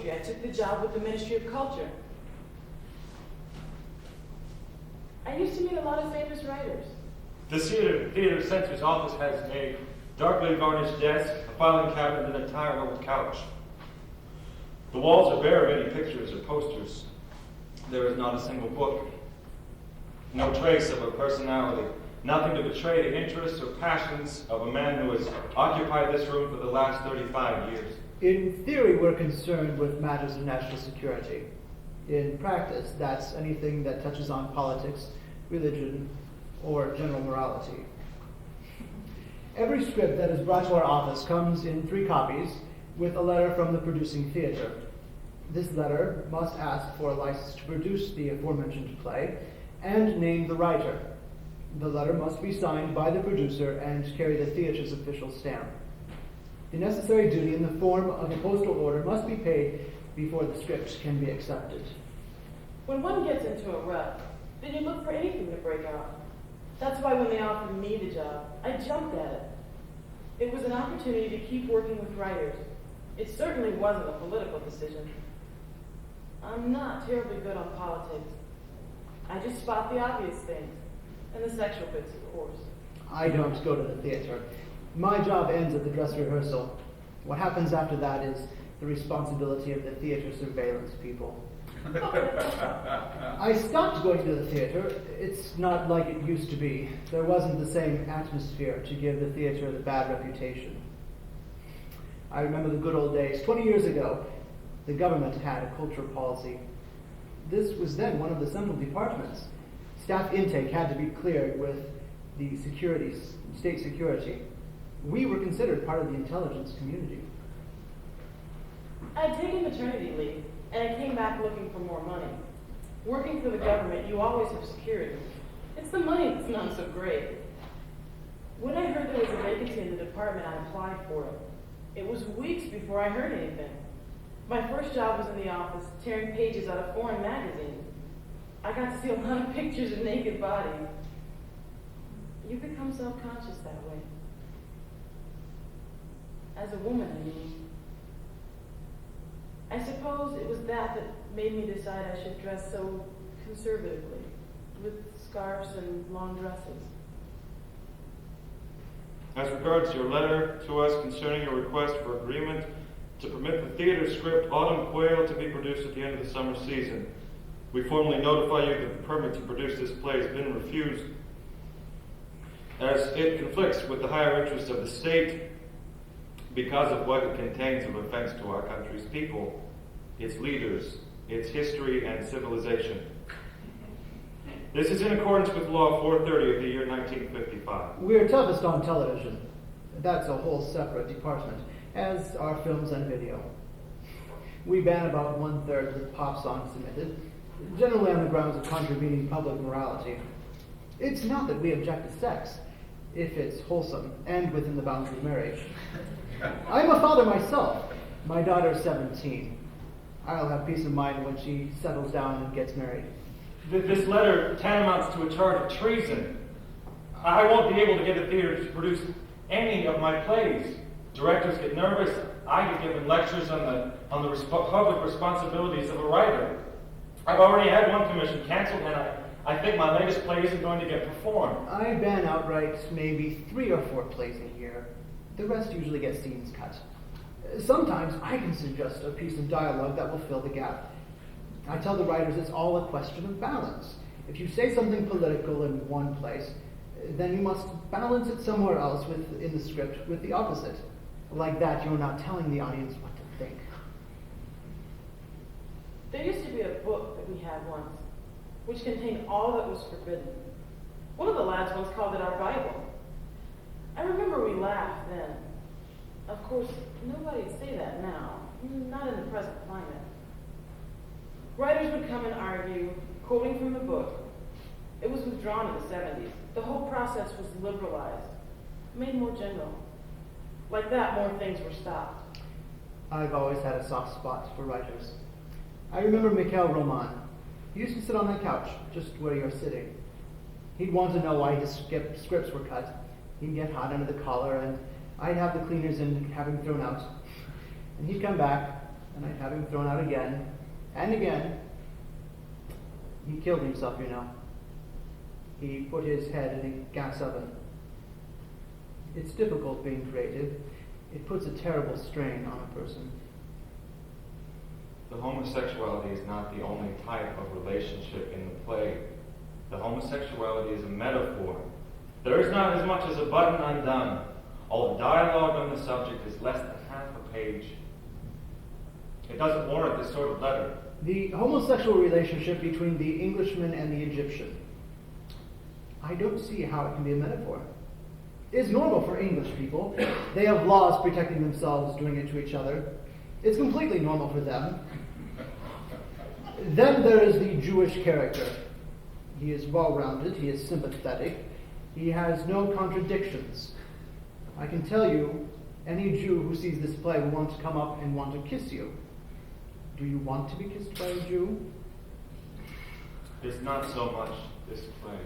poetry, I took the job with the Ministry of Culture. I used to meet a lot of famous writers. The theater censor's office has a darkly varnished desk, a filing cabinet, and a tired old couch. The walls are bare of any pictures or posters. There is not a single book. No trace of a personality. Nothing to betray the interests or passions of a man who has occupied this room for the last 35 years. In theory, we're concerned with matters of national security. In practice, that's anything that touches on politics, religion, or general morality. Every script that is brought to our office comes in 3 copies with a letter from the producing theater. This letter must ask for a license to produce the aforementioned play and name the writer. The letter must be signed by the producer and carry the theater's official stamp. The necessary duty in the form of a postal order must be paid before the script can be accepted. When one gets into a rut, then you look for anything to break out. That's why when they offered me the job, I jumped at it. It was an opportunity to keep working with writers. It certainly wasn't a political decision. I'm not terribly good on politics. I just spot the obvious things, and the sexual bits, of course. I don't go to the theater. My job ends at the dress rehearsal. What happens after that is the responsibility of the theater surveillance people. I stopped going to the theater. It's not like it used to be. There wasn't the same atmosphere to give the theater the bad reputation. I remember the good old days. 20 years ago, the government had a culture policy. This was then one of the central departments. Staff intake had to be cleared with the state security. We were considered part of the intelligence community. I had taken maternity leave, and I came back looking for more money. Working for the government, you always have security. It's the money that's not so great. When I heard there was a vacancy in the department, I applied for it. It was weeks before I heard anything. My first job was in the office, tearing pages out of foreign magazines. I got to see a lot of pictures of naked bodies. You become self-conscious that way. As a woman, I mean. I suppose it was that made me decide I should dress so conservatively, with scarves and long dresses. As regards your letter to us concerning your request for agreement to permit the theater script Autumn Quail to be produced at the end of the summer season, we formally notify you that the permit to produce this play has been refused, as it conflicts with the higher interests of the state because of what it contains of offense to our country's people, its leaders, its history and civilization. This is in accordance with Law 430 of the year 1955. We're toughest on television. That's a whole separate department, as are films and video. We ban about 1/3 of the pop songs submitted, generally on the grounds of contravening public morality. It's not that we object to sex, if it's wholesome and within the bounds of marriage. I'm a father myself. My daughter's 17. I'll have peace of mind when she settles down and gets married. This letter tantamounts to a charge of treason. I won't be able to get the theater to produce any of my plays. Directors get nervous. I get given lectures on the public responsibilities of a writer. I've already had one commission canceled, and I think my latest play isn't going to get performed. I ban outright maybe 3 or 4 plays a year. The rest usually get scenes cut. Sometimes I can suggest a piece of dialogue that will fill the gap. I tell the writers it's all a question of balance. If you say something political in one place, then you must balance it somewhere else in the script with the opposite. Like that, you're not telling the audience what to think. There used to be a book that we had once, which contained all that was forbidden. One of the lads once called it our Bible. I remember we laughed then. Of course, nobody'd say that now, not in the present climate. Writers would come and argue, quoting from the book. It was withdrawn in the 70s. The whole process was liberalized, made more general. Like that, more things were stopped. I've always had a soft spot for writers. I remember Mikhail Roman. He used to sit on that couch, just where you're sitting. He'd want to know why his scripts were cut. He'd get hot under the collar, and I'd have the cleaners in, have him thrown out. And he'd come back, and I'd have him thrown out again and again. He killed himself, you know. He put his head in a gas oven. It's difficult being creative. It puts a terrible strain on a person. The homosexuality is not the only type of relationship in the play. The homosexuality is a metaphor. There is not as much as a button undone. All the dialogue on the subject is less than half a page. It doesn't warrant this sort of letter. The homosexual relationship between the Englishman and the Egyptian. I don't see how it can be a metaphor. It's normal for English people. They have laws protecting themselves doing it to each other. It's completely normal for them. Then there is the Jewish character. He is well-rounded. He is sympathetic. He has no contradictions. I can tell you, any Jew who sees this play will want to come up and want to kiss you. Do you want to be kissed by a Jew? It's not so much this play.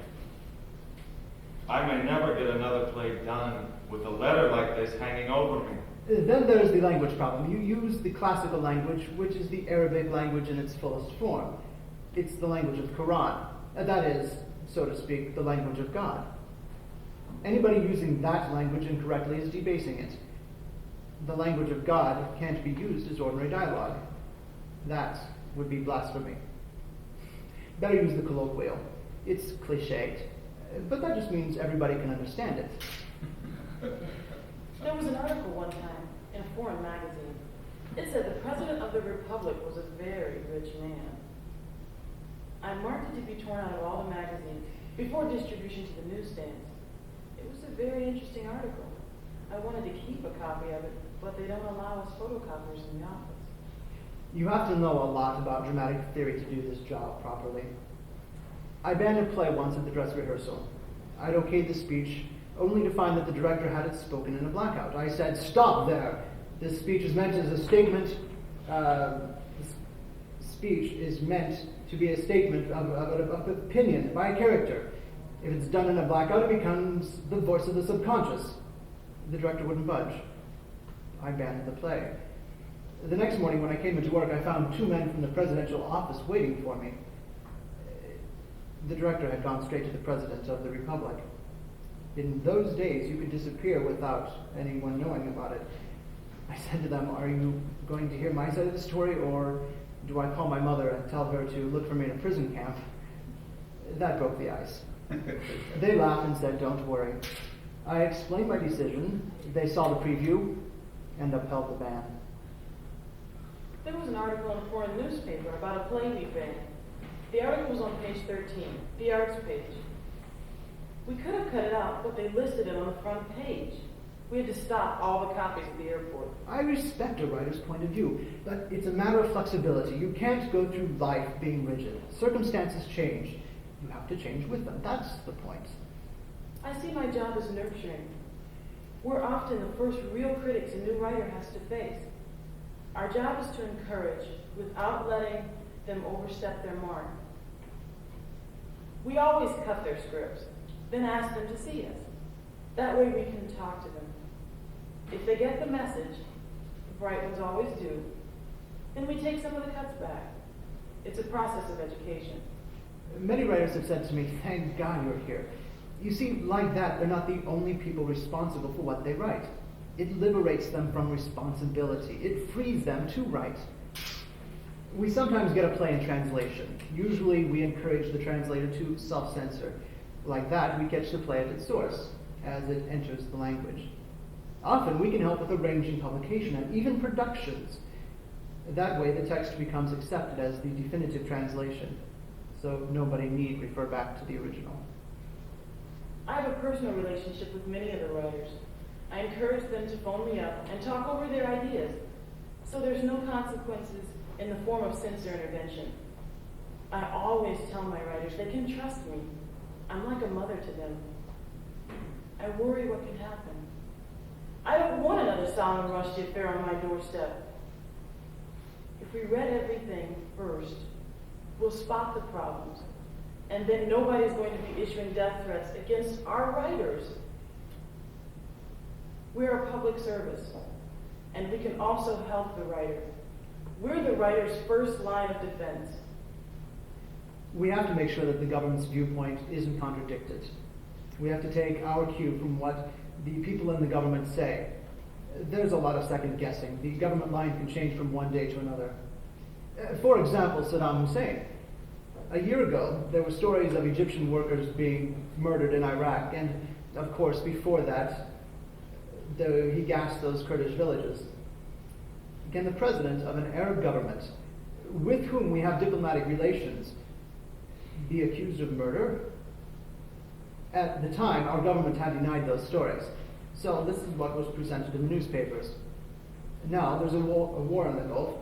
I may never get another play done with a letter like this hanging over me. Then there's the language problem. You use the classical language, which is the Arabic language in its fullest form. It's the language of the Quran. That is, so to speak, the language of God. Anybody using that language incorrectly is debasing it. The language of God can't be used as ordinary dialogue. That would be blasphemy. Better use the colloquial. It's cliched, but that just means everybody can understand it. There was an article one time in a foreign magazine. It said the President of the Republic was a very rich man. I marked it to be torn out of all the magazines before distribution to the newsstands. It was a very interesting article. I wanted to keep a copy of it, but they don't allow us photocopiers in the office. You have to know a lot about dramatic theory to do this job properly. I banned a play once at the dress rehearsal. I'd okayed the speech, only to find that the director had it spoken in a blackout. I said, "Stop there! This speech is meant as a statement. This speech is meant to be a statement of opinion by a character. If it's done in a blackout, it becomes the voice of the subconscious." The director wouldn't budge. I banned the play. The next morning when I came into work, I found two men from the presidential office waiting for me. The director had gone straight to the President of the Republic. In those days, you could disappear without anyone knowing about it. I said to them, "Are you going to hear my side of the story, or do I call my mother and tell her to look for me in a prison camp?" That broke the ice. They laughed and said, "Don't worry." I explained my decision. They saw the preview and upheld the ban. There was an article in a foreign newspaper about a play we banned. The article was on page 13, the arts page. We could have cut it out, but they listed it on the front page. We had to stop all the copies at the airport. I respect a writer's point of view, but it's a matter of flexibility. You can't go through life being rigid. Circumstances change. You have to change with them. That's the point. I see my job as nurturing. We're often the first real critics a new writer has to face. Our job is to encourage without letting them overstep their mark. We always cut their scripts, then ask them to see us. That way we can talk to them. If they get the message, the bright ones always do, then we take some of the cuts back. It's a process of education. Many writers have said to me, "Thank God you're here." You see, like that, they're not the only people responsible for what they write. It liberates them from responsibility. It frees them to write. We sometimes get a play in translation. Usually we encourage the translator to self-censor. Like that, we catch the play at its source, as it enters the language. Often we can help with arranging publication and even productions. That way the text becomes accepted as the definitive translation, so nobody need refer back to the original. I have a personal relationship with many of the writers. I encourage them to phone me up and talk over their ideas, so there's no consequences in the form of censor intervention. I always tell my writers they can trust me. I'm like a mother to them. I worry what can happen. I don't want another Salman Rushdie affair on my doorstep. If we read everything first, we'll spot the problems, and then nobody's going to be issuing death threats against our writers. We're a public service, and we can also help the writer. We're the writer's first line of defense. We have to make sure that the government's viewpoint isn't contradicted. We have to take our cue from what the people in the government say. There's a lot of second guessing. The government line can change from one day to another. For example, Saddam Hussein. A year ago, there were stories of Egyptian workers being murdered in Iraq, and of course, before that, he gassed those Kurdish villages. Can the president of an Arab government, with whom we have diplomatic relations, be accused of murder? At the time, our government had denied those stories. So this is what was presented in the newspapers. Now there's a war in the Gulf,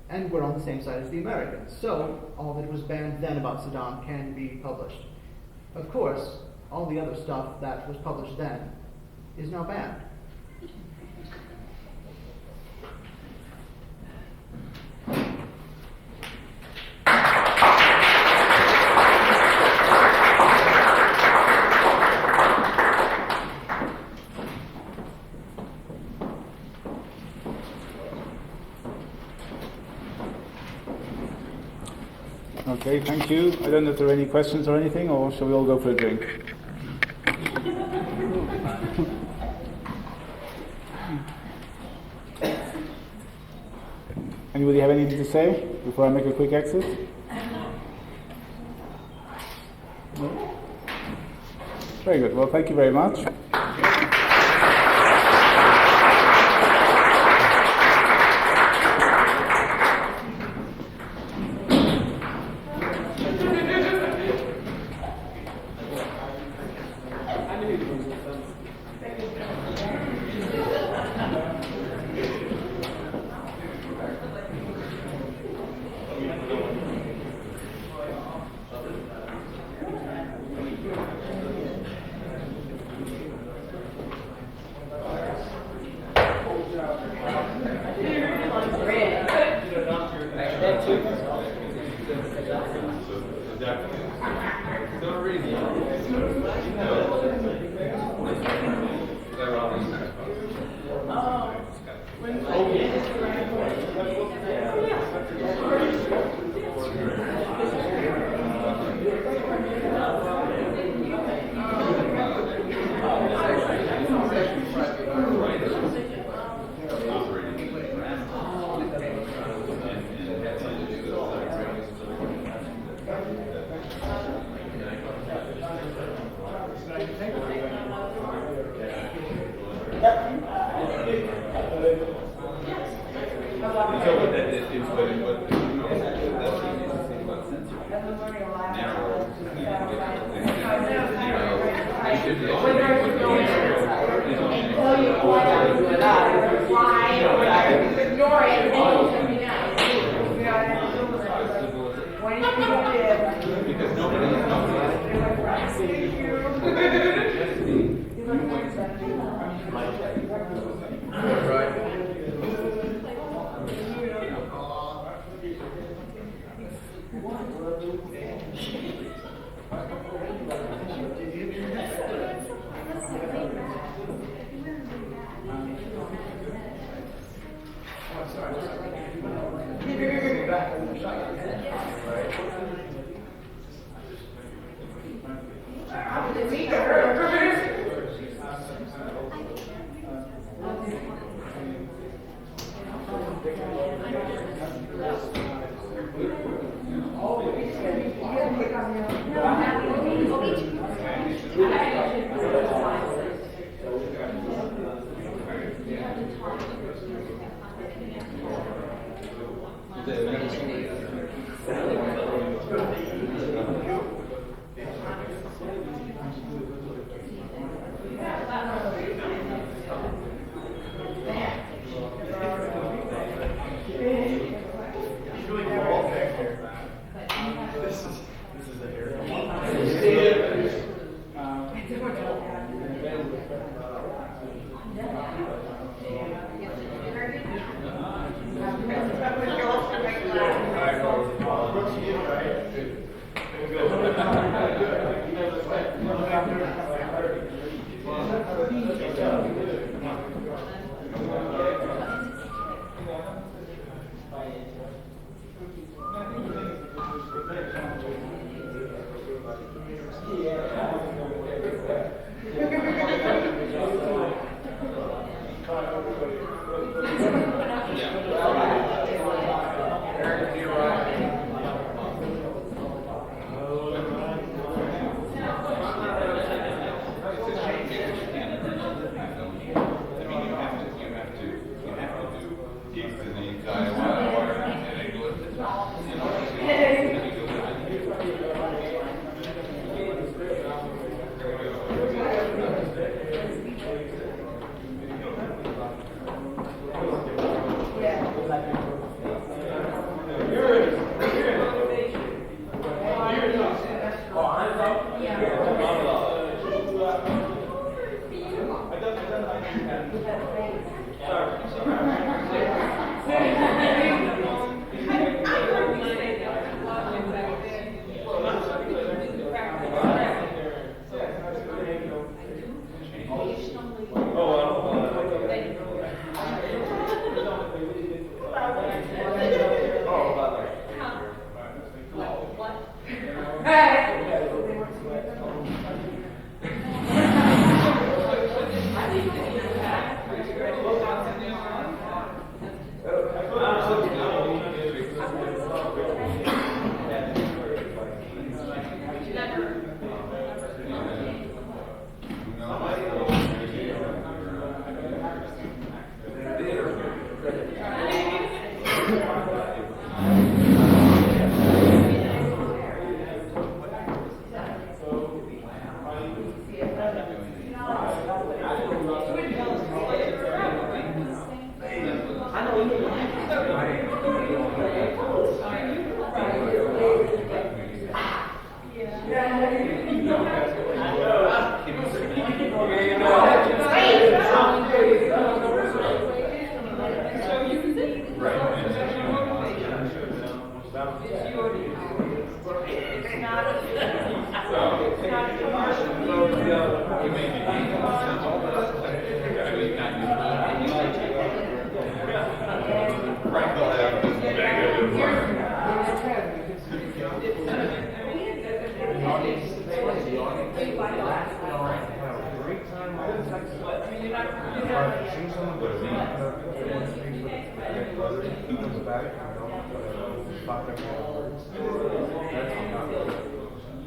and we're on the same side as the Americans. So all that was banned then about Saddam can be published. Of course, all the other stuff that was published then is now banned. Okay, thank you. I don't know if there are any questions or anything, or shall we all go for a drink? Anybody have anything to say before I make a quick exit? No? Very good. Well, thank you very much.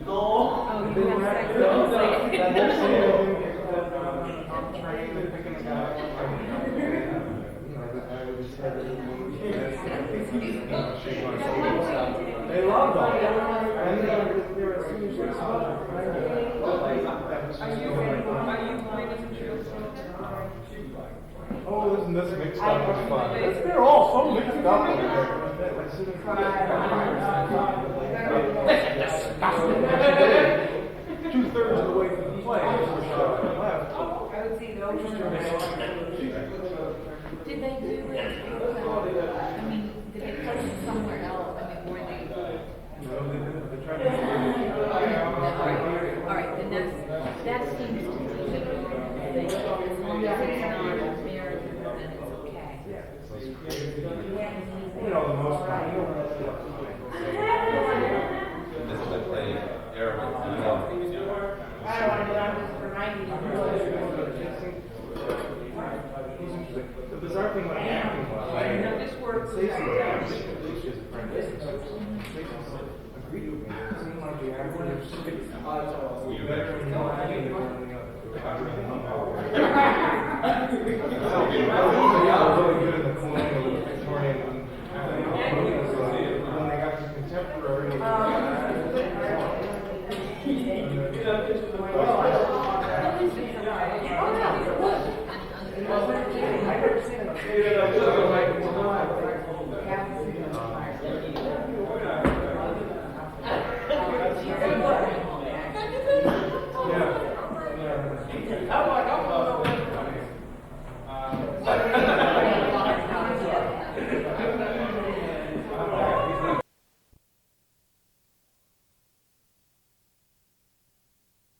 Oh, you have sex, don't say it. They loved all Oh, isn't this mixed up with fun? They're all so mixed up over there. Two-thirds of the way through the play, left. I would see those. Did they do it? I mean, did they post it somewhere else? I mean, were they? All right, then that seems to be the thing. As long as it's not American, then it's okay. You know, the most This is a play Arabic. I don't want to do it, I'm just reminding The bizarre thing about acting was, No, this works. Stacey's apprentice. Agreed with me. It seemed like the average was better than no acting than the other.